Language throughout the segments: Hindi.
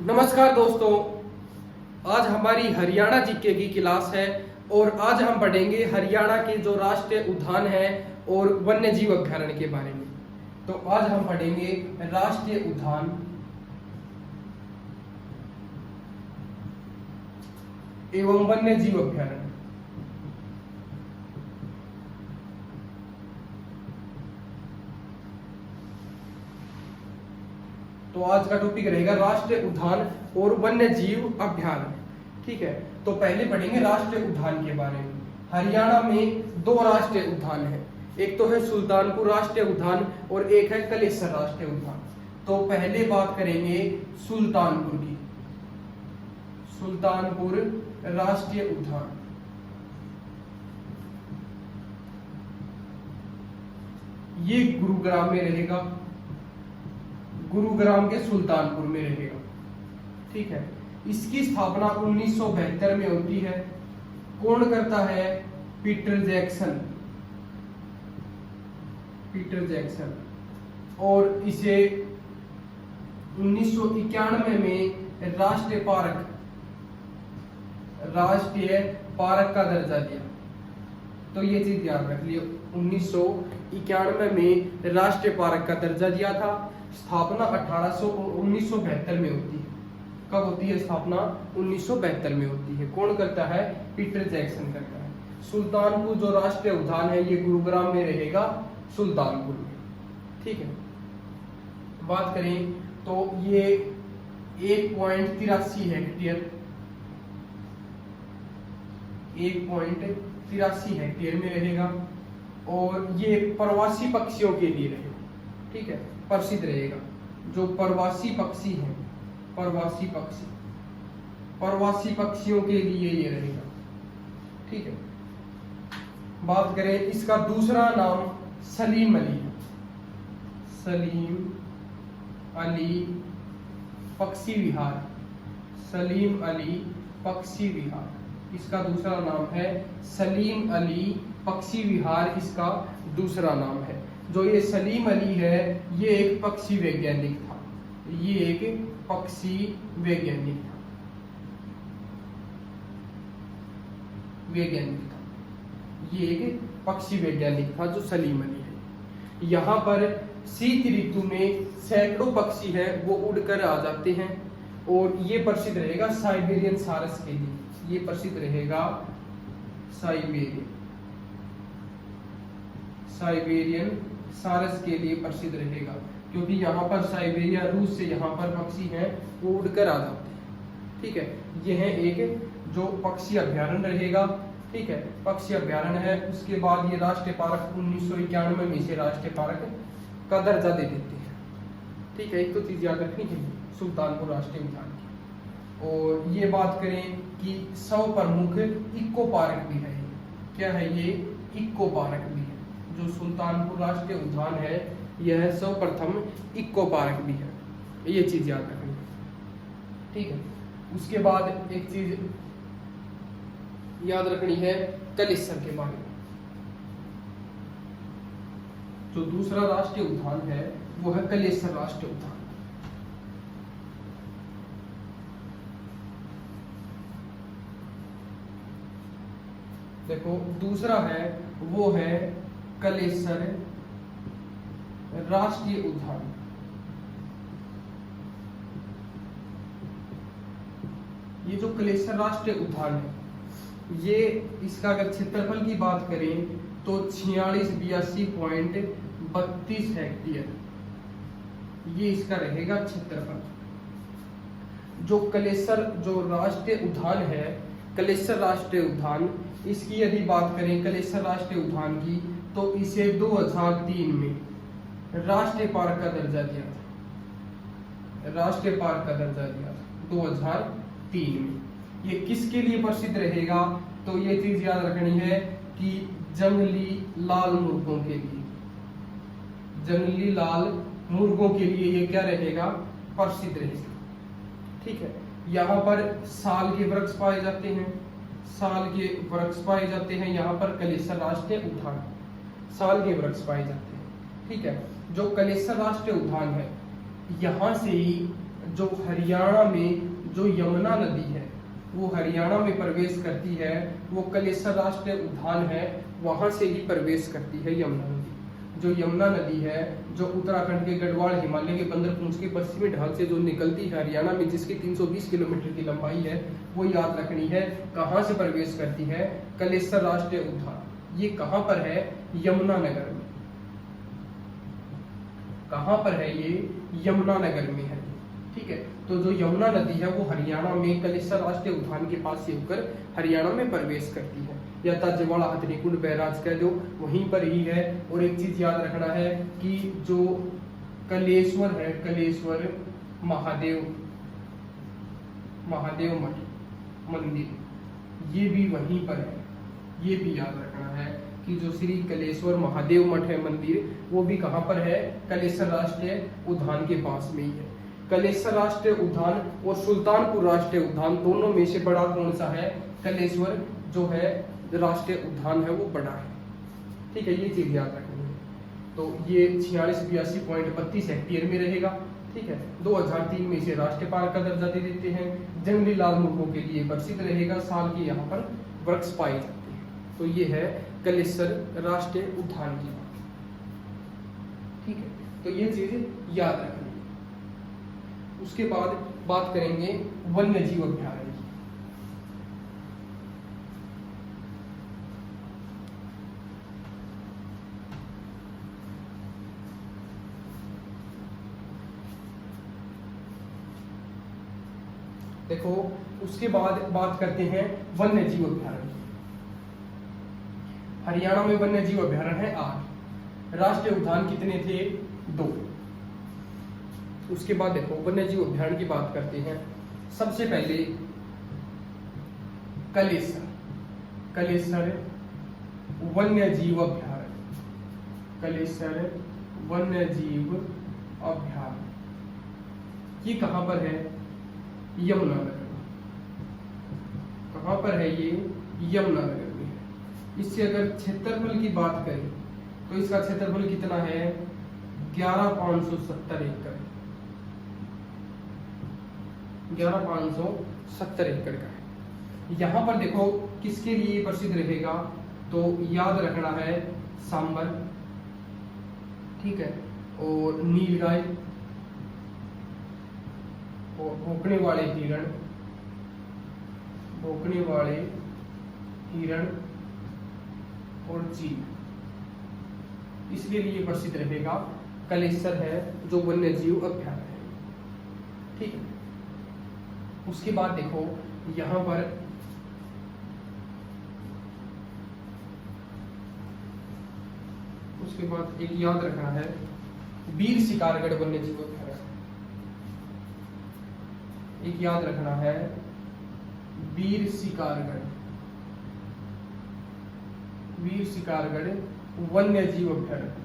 नमस्कार दोस्तों, आज हमारी हरियाणा जीके की क्लास है और आज हम पढ़ेंगे हरियाणा के जो राष्ट्रीय उद्यान है और वन्य जीव अभ्यारण्य के बारे में। तो आज हम पढ़ेंगे राष्ट्रीय उद्यान एवं वन्य जीव अभ्यारण्य। तो आज का टॉपिक रहेगा राष्ट्रीय उद्यान और वन्य जीव अभ्यारण्य। ठीक है, तो पहले पढ़ेंगे राष्ट्रीय उद्यान के बारे में। हरियाणा में दो राष्ट्रीय उद्यान है, एक तो है सुल्तानपुर राष्ट्रीय उद्यान और एक है कलेसर राष्ट्रीय उद्यान। तो पहले बात करेंगे सुल्तानपुर की। सुल्तानपुर राष्ट्रीय उद्यान, ये गुरुग्राम में रहेगा, गुरुग्राम के सुल्तानपुर में रहेगा। ठीक है, इसकी स्थापना 1972 में होती है। कौन करता है? Peter Jackson. Peter Jackson. और इसे 1991 में राष्ट्रीय पार्क का दर्जा दिया। तो ये चीज याद रख लियो, 1991 में राष्ट्रीय पार्क का दर्जा दिया था। स्थापना 1972 में होती है। कब होती है स्थापना? 1972 में होती है। कौन करता है? पीटर जैक्सन करता है। सुल्तानपुर जो राष्ट्रीय उद्यान है ये गुरुग्राम में रहेगा, सुल्तानपुर में। ठीक है, बात करें तो ये 1.83 हेक्टेयर 1.83 हेक्टेयर में रहेगा और ये प्रवासी पक्षियों के लिए रहेगा। ठीक है, प्रसिद्ध रहेगा। जो प्रवासी पक्षी हैं, प्रवासी पक्षियों के लिए ये रहेगा। ठीक है, बात करें इसका दूसरा नाम सलीम अली है। सलीम अली पक्षी विहार, सलीम अली पक्षी विहार इसका दूसरा नाम है। सलीम अली पक्षी विहार इसका दूसरा नाम है। जो ये सलीम अली है ये एक पक्षी वैज्ञानिक था। ये एक पक्षी वैज्ञानिक था। ये एक पक्षी वैज्ञानिक था जो सलीम अली है। यहाँ पर शीत ऋतु में सैकड़ों पक्षी है वो उड़कर आ जाते हैं और ये प्रसिद्ध रहेगा साइबेरियन सारस के लिए। ये प्रसिद्ध रहेगा साइबेरियन सारस के लिए प्रसिद्ध रहेगा, क्योंकि यहाँ पर साइबेरिया रूस से यहाँ पर पक्षी हैं वो उड़कर आ जाते हैं। ठीक है, यह एक जो पक्षी अभ्यारण्य रहेगा। ठीक है, पक्षी अभ्यारण्य है। उसके बाद ये राष्ट्रीय पार्क 1991 में इसे राष्ट्रीय पार्क का दर्जा दे देते हैं। ठीक है, एक तो चीज याद रखनी चाहिए सुल्तानपुर राष्ट्रीय उद्यान की। और ये बात करें कि 100 प्रमुख इको पार्क भी है। क्या है ये? इको पार्क भी है। जो सुल्तानपुर राष्ट्रीय उद्यान है यह सर्वप्रथम इको पार्क भी है। ये चीज याद रखनी। ठीक है, उसके बाद एक चीज याद रखनी है कलेसर के बारे में। जो दूसरा राष्ट्रीय उद्यान है वो है कलेसर राष्ट्रीय उद्यान। देखो दूसरा है वो है कलेसर राष्ट्रीय उद्यान। ये जो कलेसर राष्ट्रीय उद्यान है ये इसका अगर क्षेत्रफल की बात करें तो 4682.32 हेक्टेयर ये इसका रहेगा क्षेत्रफल। जो कलेसर जो राष्ट्रीय उद्यान है, कलेसर राष्ट्रीय उद्यान, इसकी यदि बात करें कलेसर राष्ट्रीय उद्यान की तो इसे 2003 में राष्ट्रीय पार्क का दर्जा दिया था। राष्ट्रीय पार्क का दर्जा दिया था 2003 में। ये किसके लिए प्रसिद्ध रहेगा? तो ये चीज याद रखनी है कि जंगली लाल मुर्गों के लिए, जंगली लाल मुर्गों के लिए ये क्या रहेगा? प्रसिद्ध रहेगा। ठीक है, यहाँ पर साल के वृक्ष पाए जाते हैं, साल के वृक्ष पाए जाते हैं। यहाँ पर कलेसर राष्ट्रीय उद्यान साल के वृक्ष पाए जाते हैं। ठीक है, जो कलेसर राष्ट्रीय उद्यान है यहाँ से ही जो हरियाणा में जो यमुना नदी है वो हरियाणा में प्रवेश करती है, वो कलेसर राष्ट्रीय उद्यान है, वहां से ही प्रवेश करती है यमुना नदी। जो यमुना नदी है जो उत्तराखंड के गढ़वाल हिमालय के बंदरपूंछ के पश्चिमी ढाल से जो निकलती है हरियाणा में, जिसकी 320 किलोमीटर की लंबाई है, वो याद रखनी है। कहाँ से प्रवेश करती है? कलेसर राष्ट्रीय उद्यान। ये कहाँ पर है? यमुना नगर में। कहाँ पर है ये? यमुना नगर में है। ठीक है, तो जो यमुना नदी है वो हरियाणा में कलेसर राष्ट्रीय उद्यान के पास से होकर हरियाणा में प्रवेश करती है, या ताजवाड़ा हथनीकुंड बैराज कह दो, वहीं पर ही है। और एक चीज याद रखना है कि जो कलेश्वर है, कलेश्वर महादेव मठ मंदिर, ये भी वहीं पर है। ये भी याद रखना है कि जो श्री कलेश्वर महादेव मठ है मंदिर, वो भी कहाँ पर है? कलेसर राष्ट्रीय उद्यान के पास में ही है। कलेसर राष्ट्रीय उद्यान और सुल्तानपुर राष्ट्रीय उद्यान दोनों में से बड़ा कौन सा है? कलेश्वर जो है राष्ट्रीय उद्यान है वो बड़ा है। ठीक है, ये चीज याद रखनी है। तो ये 4682.32 हेक्टेयर में रहेगा। ठीक है, 2003 में इसे राष्ट्रीय पार्क का दर्जा दे देते हैं। जंगली लाल मुर्गों के लिए प्रसिद्ध रहेगा, साल के यहाँ पर वृक्ष पाए जाते हैं। तो ये है कलेसर राष्ट्रीय उद्यान की बात। ठीक है, तो ये चीज याद रखनी है। उसके बाद बात करेंगे वन्य जीव अभ्यारण्य। देखो, उसके बाद बात करते हैं वन्य जीव अभ्यारण्य। हरियाणा में वन्य जीव अभ्यारण्य है 8। राष्ट्रीय उद्यान कितने थे? 2। उसके बाद देखो वन्य जीव अभ्यारण्य की बात करते हैं। सबसे पहले कलेसर वन्य जीव अभ्यारण्य। कलेसर वन्य जीव अभ्यारण्य ये कहां पर है? यमुना नगर में। कहां पर है ये? यमुना नगर में है। इससे अगर क्षेत्रफल की बात करें तो इसका क्षेत्रफल कितना है? 11,570 एकड़। 11,570 एकड़ का है। यहां पर देखो किसके लिए प्रसिद्ध रहेगा? तो याद रखना है सांबर, ठीक है, और नीलगाय, और भौंकने वाले हिरण और चील, इसके लिए प्रसिद्ध रहेगा। कलेसर है जो वन्य जीव अभ्यारण्य है। ठीक है, उसके बाद देखो यहां पर उसके बाद एक याद रखना है वीर शिकारगढ़ वन्य जीव अभ्यारण्य। एक याद रखना है वीर शिकारगढ़ वन्य जीव अभ्यारण्य।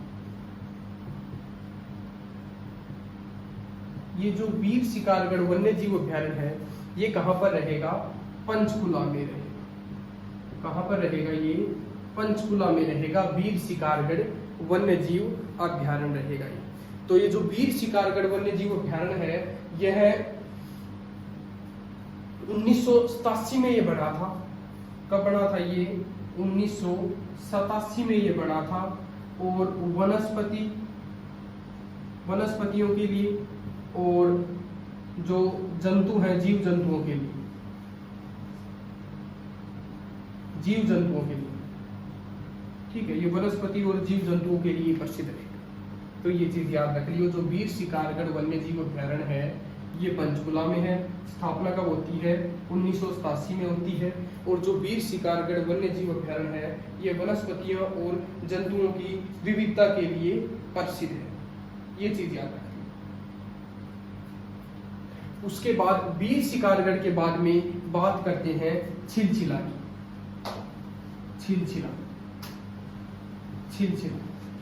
ये जो वीर शिकारगढ़ वन्य जीव अभ्यारण्य है ये कहां पर रहेगा? पंचकुला में रहेगा। कहां पर रहेगा ये? पंचकुला में रहेगा। वीर शिकारगढ़ वन्य जीव अभ्यारण्य रहेगा ये। तो ये जो वीर शिकारगढ़ वन्य जीव अभ्यारण्य है यह 1987 में ये बना था। कब बना था ये? 1987 में ये बना था। और वनस्पतियों के लिए और जो जंतु हैं जीव जंतुओं के लिए, ठीक है, ये वनस्पति और जीव जंतुओं के लिए प्रसिद्ध है। तो ये चीज याद रख लियो। जो वीर शिकारगढ़ वन्य जीव अभ्यारण्य है ये पंचकुला में है। स्थापना कब होती है? 1987 में होती है। और जो वीर शिकारगढ़ वन्य जीव अभ्यारण्य है ये वनस्पतियों और जंतुओं की विविधता के लिए प्रसिद्ध है। ये चीज याद रखिए। उसके बाद वीर शिकारगढ़ के बाद में बात करते हैं छिलछिला की। छिलछिला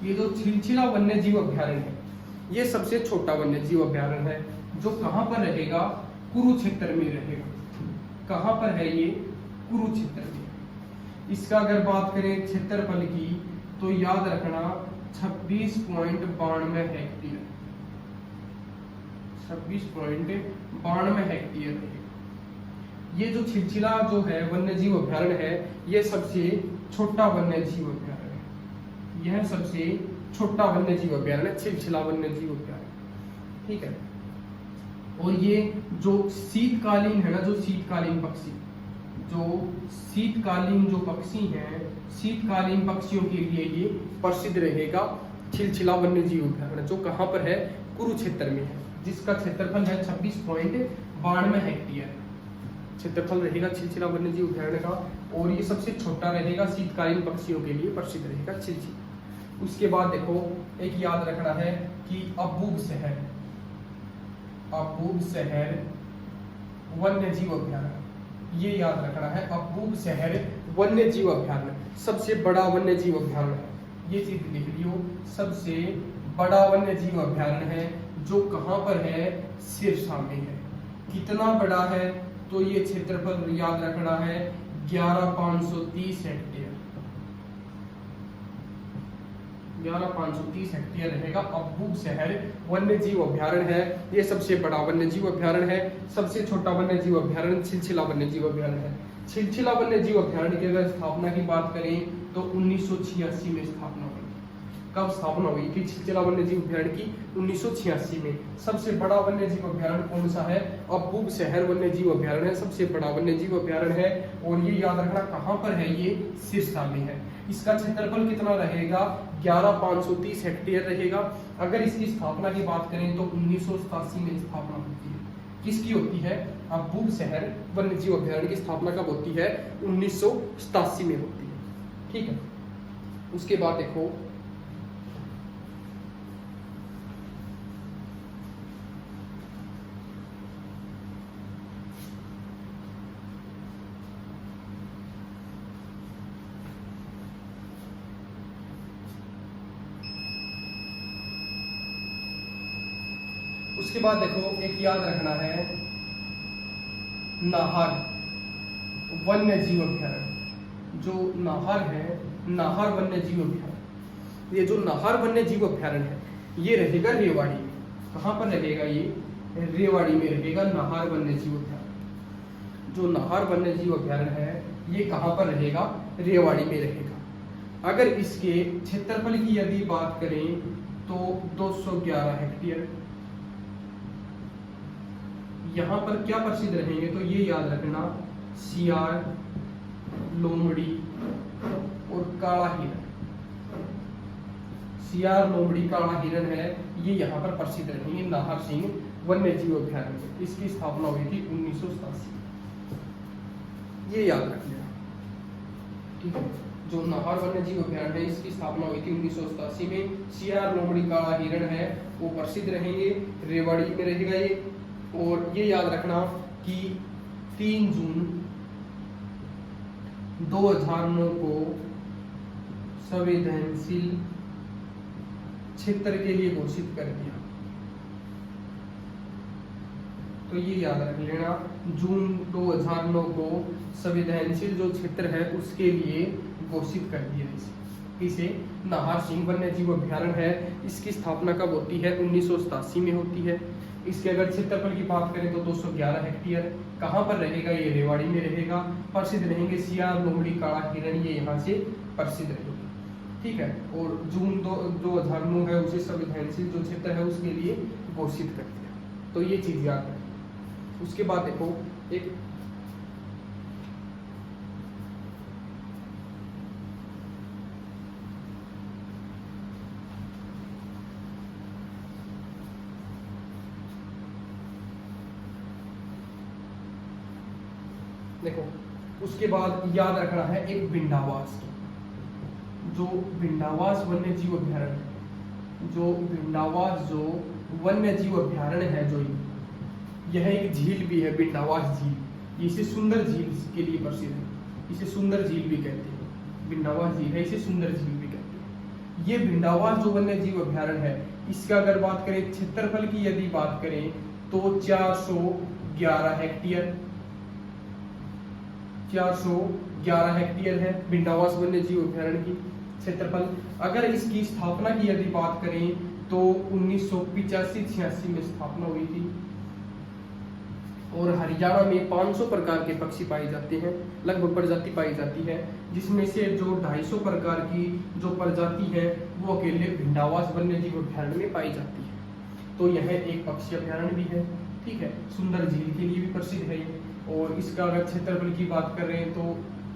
ये जो छिलछिला वन्य जीव अभ्यारण्य है ये सबसे छोटा वन्य जीव अभ्यारण्य है, जो कहां पर रहेगा? कुरुक्षेत्र में रहेगा। कहां पर है ये? कुरुक्षेत्र में। इसका अगर बात करें क्षेत्रफल की तो याद रखना 26.92 हेक्टेयर। 26.92 हेक्टेयर रहेगा। ये जो छिलछिला जो है वन्य जीव अभ्यारण्य है, ये सबसे छोटा वन्य जीव अभ्यारण्य है। यह सबसे छोटा वन्य जीव अभ्यारण्य, छिलछिला वन्य जीव अभ्यारण्य, ठीक है। और ये जो शीतकालीन है ना, जो शीतकालीन पक्षी, जो शीतकालीन जो पक्षी हैं, शीतकालीन पक्षियों के लिए ये प्रसिद्ध रहेगा छिलछिला वन्य जीव अभ्यारण्य, जो कहाँ पर है, कुरुक्षेत्र में है, जिसका क्षेत्रफल है 26.92 हेक्टेयर क्षेत्रफल रहेगा छिलछिला वन्य जीव अभ्यारण्य का। और ये सबसे छोटा रहेगा, शीतकालीन पक्षियों के लिए प्रसिद्ध रहेगा छिलछिला। उसके बाद देखो एक याद रखना है कि अबूब शहर वन्य जीव अभ्यारण्य, ये याद रखना है। अबूब शहर वन्य जीव अभ्यारण्य सबसे बड़ा वन्य जीव अभ्यारण्य है, ये चीज लिख लियो, सबसे बड़ा वन्य जीव अभ्यारण्य है, जो कहाँ पर है, सिरसा में है। कितना बड़ा है, तो ये क्षेत्रफल याद रखना है 11,530 हेक्टेयर, 11,530 हेक्टेयर रहेगा। अबूब शहर वन्य जीव अभ्यारण्य है, ये सबसे बड़ा वन्य जीव अभ्यारण्य है। सबसे छोटा वन्य जीव अभ्यारण्य छिलछिला वन्य जीव अभ्यारण्य है। छिलछिला वन्य जीव अभ्यारण्य की अगर स्थापना की बात करें तो 1986 में स्थापना हुई। कब स्थापना हुई थी छिलछिला वन्य जीव अभ्यारण्य की? 1986 में। सबसे बड़ा वन्य जीव अभ्यारण्य कौन सा है? अबूब शहर वन्य जीव अभ्यारण्य सबसे बड़ा वन्य जीव अभ्यारण्य है। और ये याद रखना कहाँ पर है, ये सिरसा में है। इसका क्षेत्रफल कितना रहेगा? 11,530 हेक्टेयर रहेगा। अगर इसकी स्थापना की बात करें तो 1987 में स्थापना होती है। किसकी होती है? अबूब शहर वन्य जीव अभ्यारण्य की स्थापना कब होती है? 1987 में होती है, ठीक है। उसके बाद देखो उसके बाद देखो एक याद रखना है नाहर वन्य जीव अभ्यारण्य। जो नाहर है, नाहर वन्य जीव अभ्यारण्य, ये जो नाहर वन्य जीव अभ्यारण्य है ये रहेगा रेवाड़ी में। कहाँ पर रहेगा? ये रेवाड़ी में रहेगा नाहर वन्य जीव अभ्यारण्य। जो नाहर वन्य जीव अभ्यारण्य है ये कहाँ पर रहेगा? रेवाड़ी में रहेगा। अगर इसके क्षेत्रफल की यदि बात करें तो 211 हेक्टेयर। यहाँ पर क्या प्रसिद्ध रहेंगे तो ये याद रखना, सियार, लोमड़ी और काला हिरण। सियार, लोमड़ी, काला हिरण है, ये यहाँ पर प्रसिद्ध रहेंगे नाहर सिंह वन्य जीव अभ्यारण्य। इसकी स्थापना हुई थी 1987, ये याद रख लेना, ठीक है। जो नाहर वन्य जीव अभ्यारण्य है इसकी स्थापना हुई थी 1987 में। सियार, लोमड़ी, काला हिरण है वो प्रसिद्ध रहेंगे, रेवाड़ी में रहेगा ये। और ये याद रखना कि 3 जून 2009 को संवेदनशील क्षेत्र के लिए घोषित कर दिया। तो ये याद रख लेना, जून 2009 को संवेदनशील जो क्षेत्र है उसके लिए घोषित कर दिया इसे नाहर सिंह वन्य जीव अभ्यारण्य है। इसकी स्थापना कब होती है? 1987 में होती है। इसके अगर क्षेत्रफल की बात करें तो 211 हेक्टेयर। कहाँ पर रहेगा? ये रेवाड़ी में रहेगा। प्रसिद्ध रहेंगे सियार, लोमड़ी, काला हिरण, ये यहाँ से प्रसिद्ध रहेंगे, ठीक है। और जून 2009 है उसे संवेदनशील जो क्षेत्र है उसके लिए घोषित कर दिया। तो ये चीज याद रखें। उसके बाद देखो एक देखो उसके बाद याद रखना है एक भिंडावास। जो भिंडावास वन्य जीव अभ्यारण्य, जो भिंडावास जो वन्य जीव अभ्यारण्य है, जो यह एक झील भी है, भिंडावास झील। इसे सुंदर झील के लिए प्रसिद्ध है, इसे सुंदर झील भी कहते हैं। भिंडावास झील है, इसे सुंदर झील भी कहते हैं। ये भिंडावास जो वन्य जीव अभ्यारण्य है इसका अगर बात करें क्षेत्रफल की यदि बात करें तो 411 हेक्टेयर, 411 हेक्टेयर है भिंडावास वन्य जीव अभ्यारण्य की क्षेत्रफल। अगर इसकी स्थापना की यदि बात करें तो 1985-86 में स्थापना हुई थी और हरियाणा में 500 प्रकार के पक्षी पाए जाते हैं, लगभग प्रजाति पाई जाती है, जिसमें से जो 250 प्रकार की जो प्रजाति है वो अकेले भिंडावास वन्य जीव अभ्यारण्य में पाई जाती है। तो यह एक पक्षी अभ्यारण्य भी है, ठीक है। सुंदर झील के लिए भी प्रसिद्ध है ये। और इसका अगर क्षेत्रफल की बात कर रहे हैं तो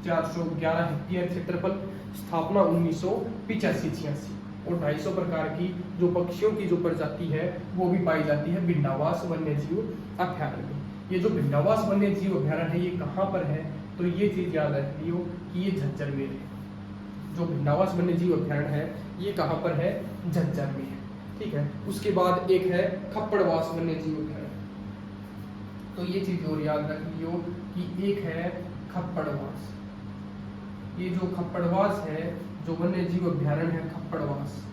411 हेक्टेयर क्षेत्रफल, स्थापना 1985-86 और 250 प्रकार की जो पक्षियों की जो प्रजाति है वो भी पाई जाती है भिंडावास वन्य जीव अभ्यारण्य में। ये जो भिंडावास वन्य जीव अभ्यारण्य है ये कहाँ पर है, तो ये चीज याद रखियो कि ये झज्जर में है। जो भिंडावास वन्य जीव अभ्यारण्य है ये कहाँ पर है, झज्जर में है, ठीक है। उसके बाद एक है खप्पड़वास वन्य जीव अभ्यारण्य। तो ये चीज और याद रख लियो कि एक है खप्पड़वास। ये जो खप्पड़वास है, जो वन्य जीव अभ्यारण्य है खप्पड़वास,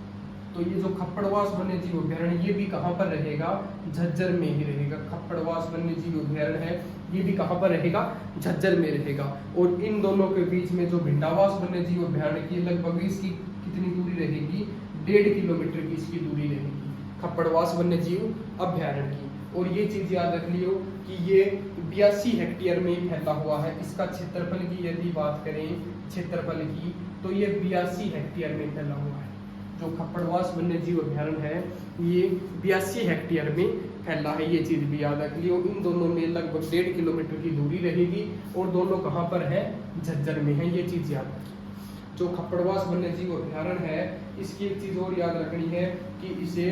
तो ये जो खप्पड़वास वन्य जीव अभ्यारण्य ये भी कहाँ पर रहेगा, झज्जर में ही रहेगा। खप्पड़वास वन्य जीव अभ्यारण्य है ये भी कहाँ पर रहेगा, झज्जर में रहेगा। और इन दोनों के बीच में जो भिंडावास वन्य जीव अभ्यारण्य की लगभग इसकी कितनी दूरी रहेगी, 1.5 किलोमीटर की इसकी दूरी रहेगी खप्पड़वास वन्य जीव अभ्यारण्य की। और ये चीज याद रख लियो कि ये 82 हेक्टेयर में फैला हुआ है। इसका क्षेत्रफल की यदि बात करें क्षेत्रफल की तो ये 82 हेक्टेयर में फैला हुआ है। जो खप्पड़वास वन्य जीव अभ्यारण्य है ये 82 हेक्टेयर में फैला है, ये चीज भी याद रख लियो। इन दोनों में लगभग 1.5 किलोमीटर की दूरी रहेगी और दोनों कहाँ पर है, झज्जर में है, ये चीज याद रखिए। जो खप्पड़वास वन्य जीव अभ्यारण्य है इसकी एक चीज और याद रखनी है कि इसे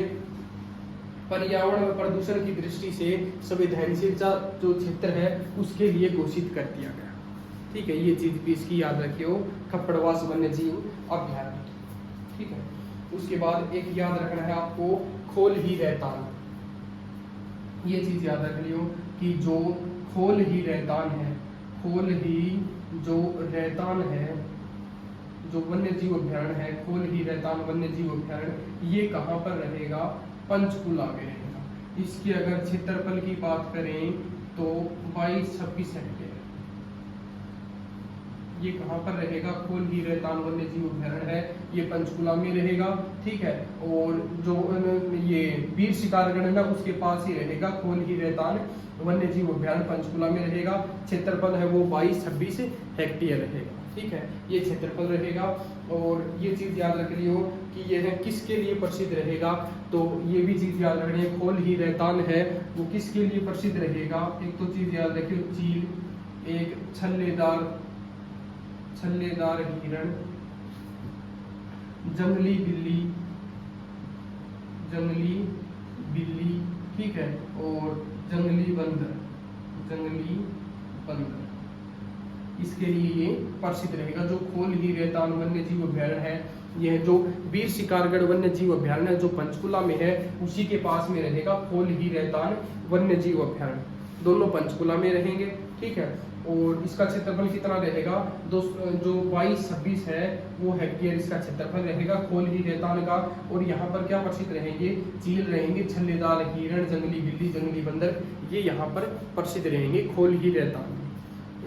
पर्यावरण और प्रदूषण की दृष्टि से संवेदनशील जो क्षेत्र है उसके लिए घोषित कर दिया गया, ठीक है। ये चीज भी इसकी याद रखियो, खप्पड़वास वन्य जीव अभ्यारण्य, ठीक है। उसके बाद एक याद रखना है आपको, खोल ही रेतान। ये चीज याद रख लियो कि जो खोल ही रेतान है, खोल ही जो रेतान है, जो वन्य जीव अभ्यारण्य है खोल ही रेतान वन्य जीव अभ्यारण्य, ये कहाँ पर रहेगा, पंचकुला में रहेगा। इसकी अगर क्षेत्रफल की बात करें तो 22-26 हेक्टेयर, ये कहाँ पर रहेगा, खोल ही रेतान वन्य जीव अभ्यारण्य है, ये पंचकुला में रहेगा, ठीक है। और जो ये वीर शिकारगढ़ है उसके पास ही रहेगा खोल ही रेतान वन्य जीव अभ्यारण्य, पंचकुला में रहेगा। क्षेत्रफल है वो 22-26 हेक्टेयर रहेगा, ठीक है, ये क्षेत्रफल रहेगा। और ये चीज याद रख लियो कि यह किसके लिए प्रसिद्ध रहेगा, तो ये भी चीज याद रखनी है, खोल ही रेतान है वो किसके लिए प्रसिद्ध रहेगा। एक तो चीज याद रखियो चील, एक छल्लेदार हिरण, जंगली बिल्ली, ठीक है, और जंगली बंदर, इसके लिए ये प्रसिद्ध रहेगा। जो खोल ही रेतान वन्य जीव अभ्यारण्य है, यह जो वीर शिकारगढ़ वन्य जीव अभ्यारण्य जो पंचकुला में है उसी के पास में रहेगा खोल ही रेतान वन्य जीव अभ्यारण्य, दोनों पंचकुला में रहेंगे, ठीक है। और इसका क्षेत्रफल कितना रहेगा, जो 22-26 है वो हेक्टेयर इसका क्षेत्रफल रहेगा खोल ही रेतान का। और यहाँ पर क्या प्रसिद्ध रहेंगे, चील रहेंगे, छल्लेदार हिरण, जंगली बिल्ली, जंगली बंदर, ये यहाँ पर प्रसिद्ध रहेंगे खोल ही रेतान में।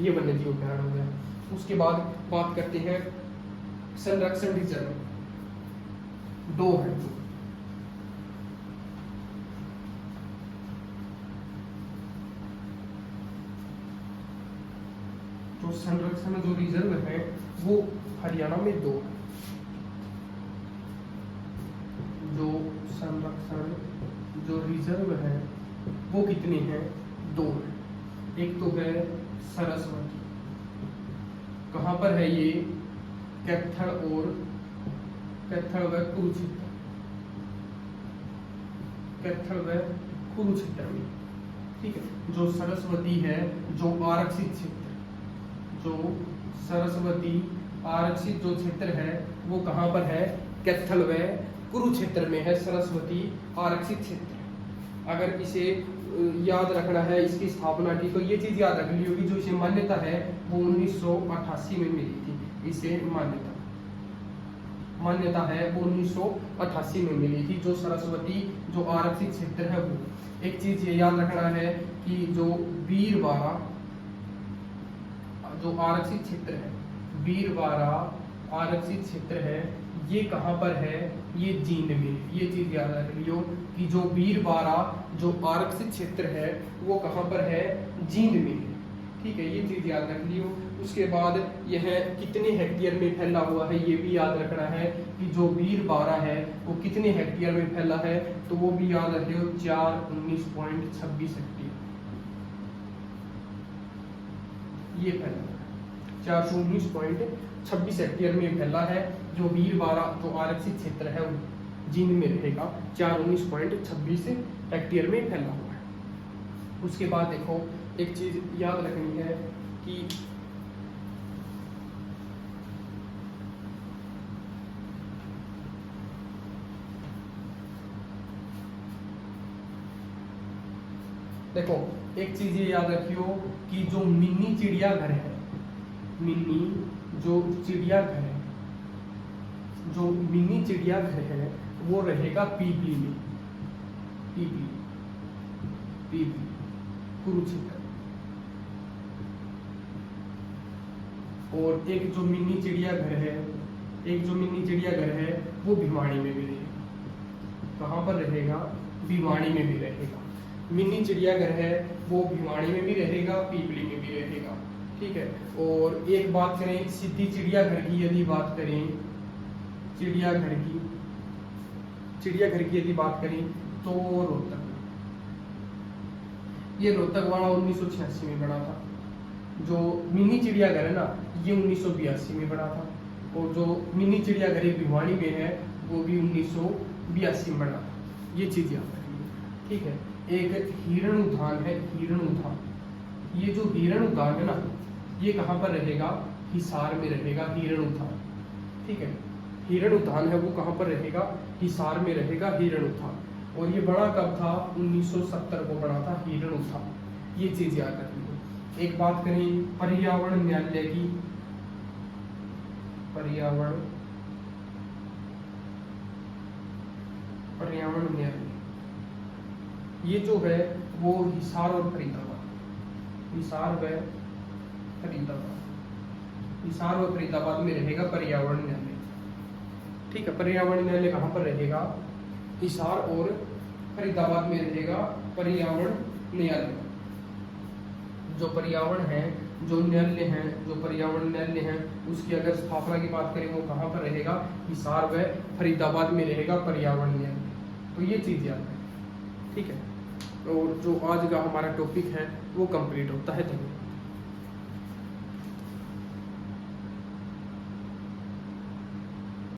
ये वन्य जीव अभ्यारण्य हो गया। उसके बाद बात करते हैं संरक्षण रिजर्व, 2 है। तो संरक्षण जो रिजर्व है वो हरियाणा में 2 है। जो संरक्षण जो रिजर्व है वो कितने हैं, 2 है। एक तो है सरस्वती, कहाँ पर है ये, कैथल व कुरुक्षेत्र, कैथल व कुरुक्षेत्र में, ठीक है। जो सरस्वती है जो आरक्षित क्षेत्र, जो सरस्वती आरक्षित जो क्षेत्र है वो कहाँ पर है, कैथल व कुरुक्षेत्र में है सरस्वती आरक्षित क्षेत्र। अगर इसे याद रखना है इसकी स्थापना की, तो ये चीज याद रखनी होगी, जो इसे मान्यता है वो 1988 में मिली थी। इसे मान्यता है वो 1988 में मिली थी, जो सरस्वती जो आरक्षित क्षेत्र है वो। एक चीज ये याद रखना है कि जो वीरवाड़ा जो आरक्षित क्षेत्र है, वीरवाड़ा आरक्षित क्षेत्र है ये कहाँ पर है, ये जींद में। ये चीज याद रख लियो कि जो वीरबारा जो आरक्षित क्षेत्र है वो कहाँ पर है, जींद में है। ठीक है, ये चीज याद रख लियो। उसके बाद यह कितने हेक्टेयर में फैला हुआ है ये भी याद रखना है कि जो वीरबारा है वो कितने हेक्टेयर में फैला है, तो वो भी याद रख लियो 419.26 हेक्टेयर ये फैला है, 419.26 हेक्टेयर में फैला है। जो वीरबारा जो आरक्षित क्षेत्र है जींद में रहेगा 419.26 हेक्टेयर में फैला हुआ है। उसके बाद देखो एक चीज याद रखनी है कि देखो एक चीज ये याद रखियो कि जो मिनी चिड़ियाघर है, मिनी जो चिड़ियाघर है, जो मिनी चिड़ियाघर है वो रहेगा पीपली में, पीपली पीपली कुरुक्षेत्र। और एक जो मिनी चिड़ियाघर है, एक जो मिनी चिड़ियाघर है वो भिवाड़ी में भी रहेगा। कहाँ पर रहेगा, भिवाड़ी में भी रहेगा। मिनी चिड़ियाघर है वो भिवाड़ी में भी रहेगा, पीपली में भी रहेगा। ठीक है, और एक बात करें सिद्धि चिड़ियाघर की, यदि बात करें चिड़ियाघर की यदि बात करें तो रोहतक, ये रोहतक वाला 1986 में बना था। जो मिनी चिड़ियाघर है ना ये 1982 में बना था, और जो मिनी चिड़ियाघर भिवाड़ी में है वो भी 1982 में बना था। ये चीज याद रखिए। ठीक है, एक हिरण उद्यान है, हिरण उद्यान। ये जो हिरण उद्यान है ना ये कहाँ पर रहेगा, हिसार में रहेगा हिरण उद्यान। ठीक है, हिरण उद्यान है वो कहाँ पर रहेगा, हिसार में रहेगा हिरण उद्यान। और ये बड़ा कब था, 1970 को बना था हिरण उद्यान। ये चीज याद रखिए। एक बात करें पर्यावरण न्यायालय की, पर्यावरण न्यायालय ये जो है वो हिसार और फरीदाबाद, हिसार व फरीदाबाद, हिसार और फरीदाबाद में रहेगा पर्यावरण न्यायालय। ठीक है, पर्यावरण न्यायालय कहाँ पर रहेगा, हिसार और फरीदाबाद में रहेगा पर्यावरण न्यायालय। जो पर्यावरण है, जो न्यायालय है, जो पर्यावरण न्यायालय है उसकी अगर स्थापना की बात करें वो कहाँ पर रहेगा, हिसार व फरीदाबाद में रहेगा पर्यावरण न्यायालय। तो ये चीज याद है। ठीक है, और जो आज का हमारा टॉपिक है वो कंप्लीट होता है। धन्यवाद।